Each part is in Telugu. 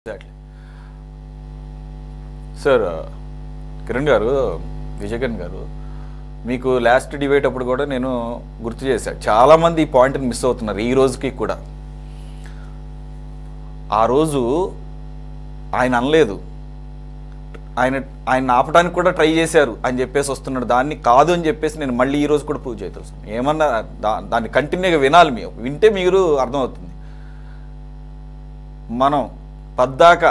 Exactly sir. కిరణ్ గారు, విజయకరణ్ గారు, మీకు లాస్ట్ డిబేట్ అప్పుడు కూడా నేను గుర్తు చేశాను. చాలామంది ఈ పాయింట్ని మిస్ అవుతున్నారు ఈ రోజుకి కూడా. ఆ రోజు ఆయన అనలేదు, ఆయన ఆపడానికి కూడా ట్రై చేశారు అని చెప్పేసి వస్తున్నాడు. దాన్ని కాదు అని చెప్పేసి నేను మళ్ళీ ఈరోజు కూడా ప్రూవ్ చేయదలుచుకున్నాను. ఏమన్నా దాన్ని కంటిన్యూగా వినాలి, మీరు వింటే మీరు అర్థమవుతుంది. మనం పద్దాక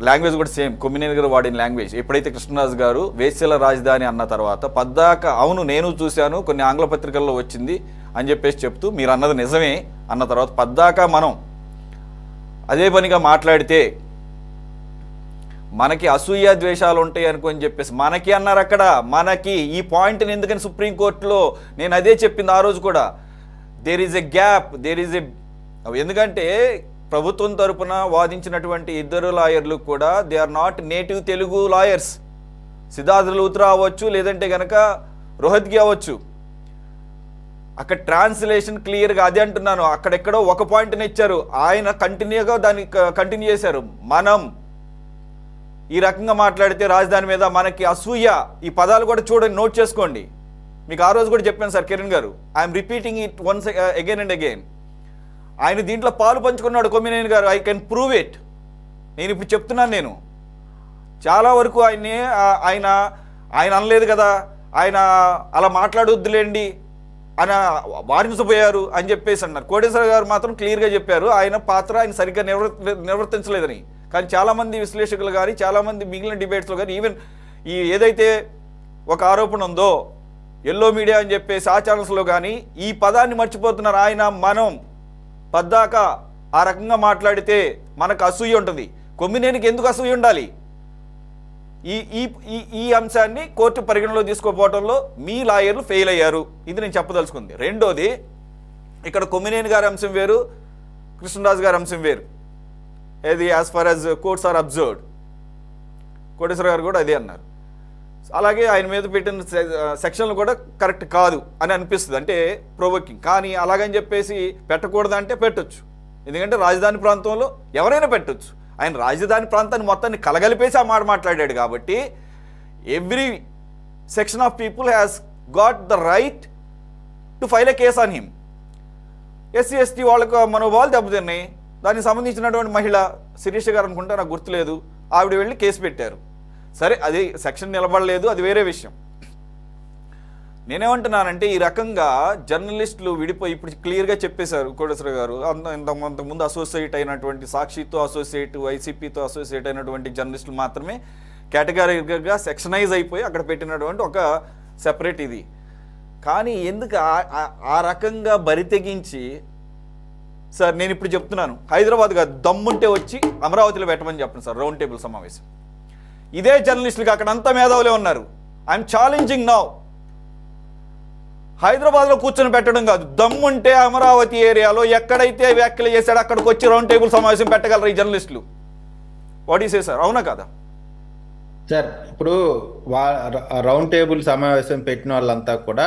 లాంగ్వేజ్ కూడా సేమ్, కొమ్మినేని గారు వాడిన లాంగ్వేజ్. ఎప్పుడైతే కృష్ణరాజు గారు వేశ్యల రాజధాని అన్న తర్వాత పద్దాక అవును నేను చూశాను, కొన్ని ఆంగ్ల పత్రికల్లో వచ్చింది అని చెప్పేసి చెప్తూ మీరు అన్నది నిజమే అన్న తర్వాత పద్దాక మనం అదే పనిగా మాట్లాడితే మనకి అసూయ ద్వేషాలు ఉంటాయి అనుకొని చెప్పేసి మనకి అన్నారు అక్కడ. మనకి ఈ పాయింట్ని ఎందుకని సుప్రీంకోర్టులో నేను అదే చెప్పింది ఆ రోజు కూడా. దేర్ ఈజ్ ఎ గ్యాప్, ఎందుకంటే ప్రభుత్వం తరపున వాదించినటువంటి ఇద్దరు లాయర్లు కూడా they are not native Telugu lawyers. Siddhartha Luthra అవ్వచ్చు, లేదంటే కనుక రోహత్గి అవ్వచ్చు. అక్కడ ట్రాన్స్లేషన్ క్లియర్గా అదే అంటున్నాను. అక్కడెక్కడో ఒక పాయింట్ని ఇచ్చారు, ఆయన కంటిన్యూగా దాన్ని కంటిన్యూ చేశారు. మనం ఈ రకంగా మాట్లాడితే రాజధాని మీద మనకి అసూయ, ఈ పదాలు కూడా చూడండి, నోట్ చేసుకోండి. మీకు ఆ రోజు కూడా చెప్పాను సార్ కిరణ్ గారు. I'm repeating it once again and again. ఆయన దీంట్లో పాలు పంచుకున్నాడు కొమ్మినేని గారు. I can prove it. నేను ఇప్పుడు చెప్తున్నాను. నేను చాలా వరకు ఆయన అనలేదు కదా, ఆయన అలా మాట్లాడొద్దులేండి అని వారించబోయారు అని చెప్పేసి అన్నారు. కోటేశ్వర గారు మాత్రం క్లియర్గా చెప్పారు ఆయన పాత్ర ఆయన సరిగ్గా నిర్వర్తించలేదని. కానీ చాలామంది విశ్లేషకులు కానీ, చాలామంది మిగిలిన డిబేట్స్లో కానీ, ఈవెన్ ఈ ఏదైతే ఒక ఆరోపణ ఉందో ఎల్లో మీడియా అని చెప్పేసి ఆ ఛానల్స్లో కానీ ఈ పదాన్ని మర్చిపోతున్నారు. ఆయన మనం పద్దాక ఆ రకంగా మాట్లాడితే మనకు అసూయ ఉంటుంది. కొమ్మినేనికి ఎందుకు అసూయ ఉండాలి? ఈ అంశాన్ని కోర్టు పరిగణలో తీసుకోపోవడంలో మీ లాయర్లు ఫెయిల్ అయ్యారు. ఇది నేను చెప్పదలుచుకుంది. రెండోది, ఇక్కడ కొమ్మినేని గారి అంశం వేరు, కృష్ణరాజు గారి అంశం వేరు. ఏది as far as courts are observed. Koteswara గారు కూడా అదే అన్నారు. అలాగే ఆయన మీద పెట్టిన సెక్షన్లు కూడా కరెక్ట్ కాదు అని అనిపిస్తుంది, అంటే ప్రొవోకింగ్. కానీ అలాగని చెప్పేసి పెట్టకూడదంటే పెట్టొచ్చు, ఎందుకంటే రాజధాని ప్రాంతంలో ఎవరైనా పెట్టొచ్చు. ఆయన రాజధాని ప్రాంతాన్ని మొత్తాన్ని కలగలిపేసి ఆ మాట మాట్లాడాడు కాబట్టి every section of people has got the right to file a case on him. SC ST వాళ్ళకు మనోభావాలు దెబ్బతిన్నాయి. దానికి సంబంధించినటువంటి మహిళ శిరీష గారు అనుకుంటే, నాకు గుర్తులేదు, ఆవిడ వెళ్ళి కేసు పెట్టారు. సరే, అది సెక్షన్ నిలబడలేదు, అది వేరే విషయం. నేనేమంటున్నానంటే ఈ రకంగా జర్నలిస్టులు విడిపోయి ఇప్పుడు క్లియర్గా చెప్పేశారు కోటేశ్వర గారు. అంతకుముందు అసోసియేట్ అయినటువంటి సాక్షితో అసోసియేట్, వైసీపీతో అసోసియేట్ అయినటువంటి జర్నలిస్టులు మాత్రమే కేటగిరీగా సెక్షనైజ్ అయిపోయి అక్కడ పెట్టినటువంటి ఒక సెపరేట్ ఇది. కానీ ఎందుకు ఆ రకంగా బరి తెగించి, సార్ నేను ఇప్పుడు చెప్తున్నాను, హైదరాబాద్ కాదు, దమ్ముంటే వచ్చి అమరావతిలో పెట్టమని చెప్పండి సార్, రౌండ్ టేబుల్ సమావేశం. ఇదే జర్నలిస్టులకి అక్కడ అంతా మేధావులే ఉన్నారు. I'm challenging now. హైదరాబాద్లో కూర్చొని పెట్టడం కాదు, దమ్ముంటే అమరావతి ఏరియాలో ఎక్కడైతే వ్యాఖ్యలు చేశాడో అక్కడికి వచ్చి రౌండ్ టేబుల్ సమావేశం పెట్టగలరు ఈ జర్నలిస్టులు. వాట్ ఈస్ ఏ సార్, అవునా కదా సార్? ఇప్పుడు రౌండ్ టేబుల్ సమావేశం పెట్టిన వాళ్ళంతా కూడా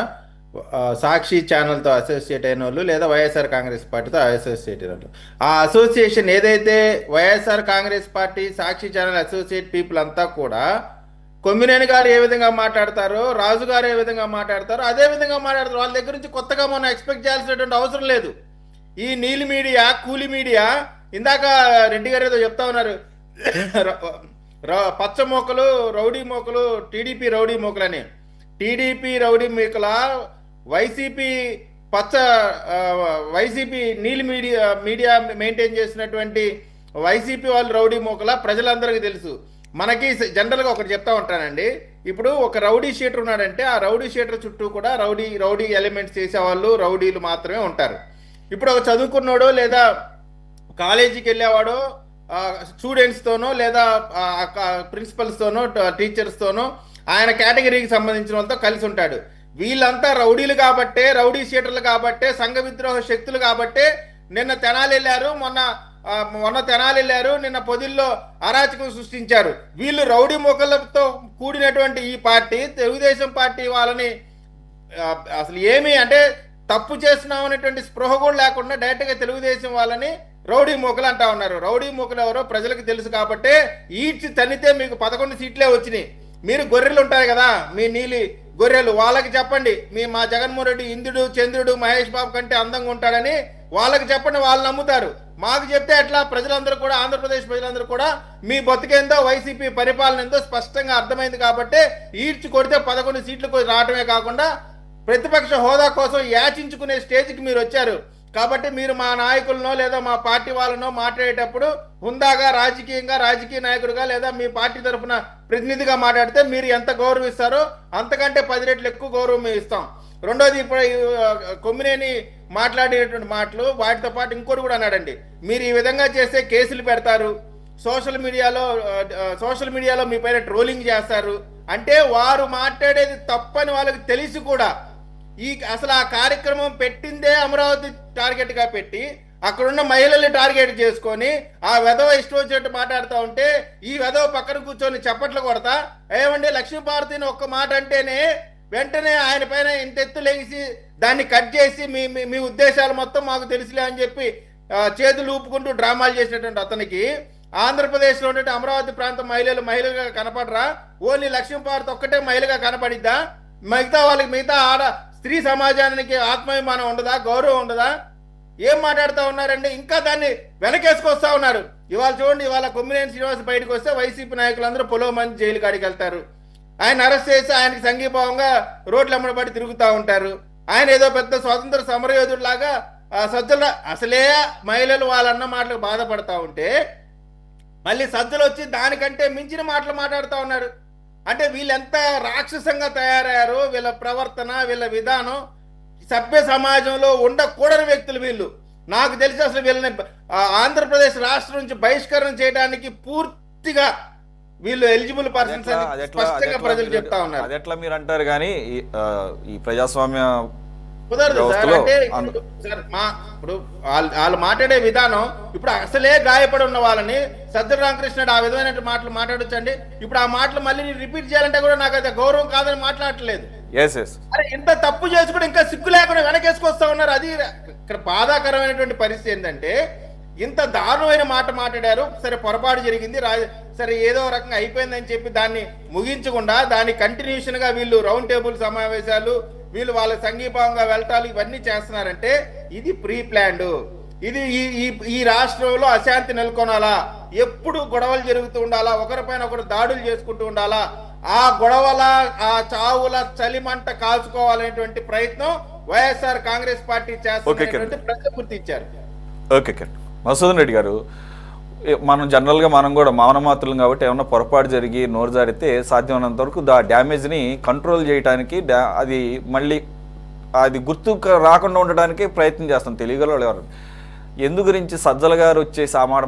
సాక్షి ఛానల్తో అసోసియేట్ అయిన వాళ్ళు, లేదా వైఎస్ఆర్ కాంగ్రెస్ పార్టీతో అసోసియేట్ అయిన వాళ్ళు. ఆ అసోసియేషన్ ఏదైతే వైఎస్ఆర్ కాంగ్రెస్ పార్టీ, సాక్షి ఛానల్ అసోసియేట్ పీపుల్ అంతా కూడా కొమ్మినేని గారు ఏ విధంగా మాట్లాడతారో, రాజు గారు ఏ విధంగా మాట్లాడతారో అదే విధంగా మాట్లాడతారు. వాళ్ళ దగ్గర నుంచి కొత్తగా మనం ఎక్స్పెక్ట్ చేయాల్సినటువంటి అవసరం లేదు. ఈ నీలి మీడియా, కూలి మీడియా, ఇందాక రెడ్డి గారు ఏదో చెప్తా ఉన్నారు, పచ్చ మోకలు, రౌడీ మోకలు, టీడీపీ రౌడీ మోకలని. టీడీపీ రౌడీ మోకల, వైసీపీ వైసీపీ నీలి మీడియా మెయింటైన్ చేసినటువంటి వైసీపీ వాళ్ళు రౌడీ మోకల ప్రజలందరికీ తెలుసు. మనకి జనరల్గా ఒకటి చెప్తా ఉంటానండి, ఇప్పుడు ఒక రౌడీ షీటర్ ఉన్నాడంటే ఆ రౌడీ షీటర్ చుట్టూ కూడా రౌడీ ఎలిమెంట్స్ చేసేవాళ్ళు, రౌడీలు మాత్రమే ఉంటారు. ఇప్పుడు ఒక చదువుకున్నాడో లేదా కాలేజీకి వెళ్ళేవాడో స్టూడెంట్స్తోనో లేదా ప్రిన్సిపల్స్తోనో టీచర్స్తోనో ఆయన కేటగిరీకి సంబంధించిన వాళ్ళతో కలిసి ఉంటాడు. వీళ్ళంతా రౌడీలు కాబట్టే, రౌడీ షీటర్లు కాబట్టే, సంఘ విద్రోహ శక్తులు కాబట్టే నిన్న తెనాలి వెళ్ళారు, మొన్న తెనాలి వెళ్ళారు, నిన్న పొదిల్లో అరాచకం సృష్టించారు. వీళ్ళు రౌడీ మొక్కలతో కూడినటువంటి ఈ పార్టీ, తెలుగుదేశం పార్టీ వాళ్ళని అసలు ఏమి అంటే తప్పు చేస్తున్నాం అనేటువంటి స్పృహ కూడా లేకుండా డైరెక్ట్గా తెలుగుదేశం వాళ్ళని రౌడీ మూకలు అంటా ఉన్నారు. రౌడీ మూకలు ఎవరో ప్రజలకు తెలుసు కాబట్టి ఈడ్చి తన్నితే మీకు 11 సీట్లే వచ్చినాయి. మీరు గొర్రెలు ఉంటాయి కదా, మీ నీలి గొర్రెలు, వాళ్ళకి చెప్పండి మా జగన్మోహన్ రెడ్డి ఇంద్రుడు చంద్రుడు మహేష్ బాబు కంటే అందంగా ఉంటాడని వాళ్ళకి చెప్పండి, వాళ్ళు నమ్ముతారు. మాకు చెప్తే ఎట్లా? ప్రజలందరూ కూడా, ఆంధ్రప్రదేశ్ ప్రజలందరూ కూడా మీ బతుకేందో వైసీపీ పరిపాలన ఎంతో స్పష్టంగా అర్థమైంది కాబట్టి ఈడ్చి కొడితే 11 సీట్లు రావడమే కాకుండా ప్రతిపక్ష హోదా కోసం యాచించుకునే స్టేజ్కి మీరు వచ్చారు. కాబట్టి మీరు మా నాయకులనో లేదా మా పార్టీ వాళ్ళనో మాట్లాడేటప్పుడు హుందాగా రాజకీయ నాయకుడిగా లేదా మీ పార్టీ తరఫున ప్రతినిధిగా మాట్లాడితే మీరు ఎంత గౌరవిస్తారో అంతకంటే 10 రెట్లు ఎక్కువ గౌరవం మేము ఇస్తాం. రెండోది, ఇప్పుడు కొమ్మినేని మాట్లాడేటువంటి మాటలు, వాటితో పాటు ఇంకోటి కూడా అన్నాడండి, మీరు ఈ విధంగా చేస్తే కేసులు పెడతారు, సోషల్ మీడియాలో మీ పైన ట్రోలింగ్ చేస్తారు అంటే వారు మాట్లాడేది తప్పని వాళ్ళకి తెలిసి కూడా అసలు ఆ కార్యక్రమం పెట్టిందే అమరావతి టార్గెట్ గా పెట్టి అక్కడున్న మహిళల్ని టార్గెట్ చేసుకొని ఆ వెధవ ఇష్టం వచ్చినట్టు మాట్లాడుతూ ఉంటే ఈ వెధవ పక్కన కూర్చొని చప్పట్లు కొడతా, ఏమండి లక్ష్మీపార్వతిని ఒక్క మాట అంటేనే వెంటనే ఆయన పైన ఇంతెత్తు లేచి దాన్ని కట్ చేసి మీ ఉద్దేశాలు మొత్తం మాకు తెలుసులే అని చెప్పి చేతులు ఊపుకుంటూ డ్రామాలు చేసినటువంటి అతనికి ఆంధ్రప్రదేశ్లో ఉండే అమరావతి ప్రాంతం మహిళలుగా కనపడరా? ఓన్లీ లక్ష్మీపార్వతి ఒక్కటే మహిళగా కనపడిద్దా? మిగతా ఆడ స్త్రీ సమాజానికి ఆత్మాభిమానం ఉండదా? గౌరవం ఉండదా? ఏం మాట్లాడుతూ ఉన్నారండి? ఇంకా దాన్ని వెనకేసుకొస్తా ఉన్నారు. ఇవాళ చూడండి, ఇవాళ కొమ్మినేని శ్రీనివాస్ బయటకు వస్తే వైసీపీ నాయకులందరూ పొలవ మంది జైలు కాడికి వెళ్తారు. ఆయన అరెస్ట్ చేసి ఆయనకి సంఘీభావంగా రోడ్లు అమ్మడబడి తిరుగుతూ ఉంటారు. ఆయన ఏదో పెద్ద స్వాతంత్ర సమరయోధుడిలాగా సజ్జల అసలే మహిళలు వాళ్ళన్న మాటలకు బాధపడతా ఉంటే మళ్ళీ సజ్జలు వచ్చి దానికంటే మించిన మాటలు మాట్లాడుతూ ఉన్నారు. అంటే వీళ్ళెంత రాక్షసంగా తయారయ్యారో, వీళ్ళ ప్రవర్తన, వీళ్ళ విధానం సభ్య సమాజంలో ఉండకూడని వ్యక్తులు వీళ్ళు. నాకు తెలిసి అసలు వీళ్ళని ఆంధ్రప్రదేశ్ రాష్ట్రం నుంచి బహిష్కరణ చేయడానికి పూర్తిగా వీళ్ళు ఎలిజిబుల్ పర్సన్స్ అని స్పష్టంగా ప్రజలు చెప్తా ఉన్నారు. అది ఎట్లా మీరు అంటారు కానీ ఈ ప్రజాస్వామ్య కుదరదు సార్. అంటే ఇప్పుడు వాళ్ళు మాట్లాడే విధానం, ఇప్పుడు అసలే గాయపడి ఉన్న వాళ్ళని సజ్జల రామకృష్ణుడు ఆ విధమైన మాటలు మాట్లాడొచ్చండి. ఇప్పుడు ఆ మాటలు మళ్ళీ రిపీట్ చేయాలంటే కూడా నాకు అది గౌరవం కాదని మాట్లాడట్లేదు. అరే ఇంత తప్పు చేసి కూడా ఇంకా సిగ్గు లేకుండా వెనకేసుకొస్తా ఉన్నారు. అది ఇక్కడ బాధాకరమైనటువంటి పరిస్థితి ఏంటంటే ఇంత దారుణమైన మాట మాట్లాడారు. సరే పొరపాటు జరిగింది, సరే ఏదో రకంగా అయిపోయిందని చెప్పి దాన్ని ముగించకుండా దాని కంటిన్యూషన్ గా వీళ్ళు రౌండ్ టేబుల్ సమావేశాలు, వీళ్ళు వాళ్ళ సంఘీభావంగా వెళ్ళటాలు ఇవన్నీ చేస్తున్నారంటే ఇది ప్రీ ప్లాన్డ్. ఇది ఈ రాష్ట్రంలో అశాంతి నెలకొనాలా, ఎప్పుడు గొడవలు జరుగుతూ ఉండాలా, ఒకరిపైన ఒకరు దాడులు చేసుకుంటూ ఉండాలా, ఆ గొడవల ఆ చావుల చలిమంట కాల్చుకోవాలనేటువంటి ప్రయత్నం వైఎస్ఆర్ కాంగ్రెస్ పార్టీ చేస్తున్నటువంటి ప్రజలు గుర్తించారు. ఓకే మధుసూదన్ రెడ్డి గారు, మనం జనరల్గా మనం కూడా మౌనమాత్రులం కాబట్టి ఏమన్నా పొరపాటు జరిగి నోరు జారితే సాధ్యమైనంత వరకు డ్యామేజ్ని కంట్రోల్ చేయడానికి అది మళ్ళీ అది గుర్తు రాకుండా ఉండడానికి ప్రయత్నం చేస్తాం. తెలియగల ఎవరు ఎందు గురించి సజ్జల గారు వచ్చేసి ఆ మాట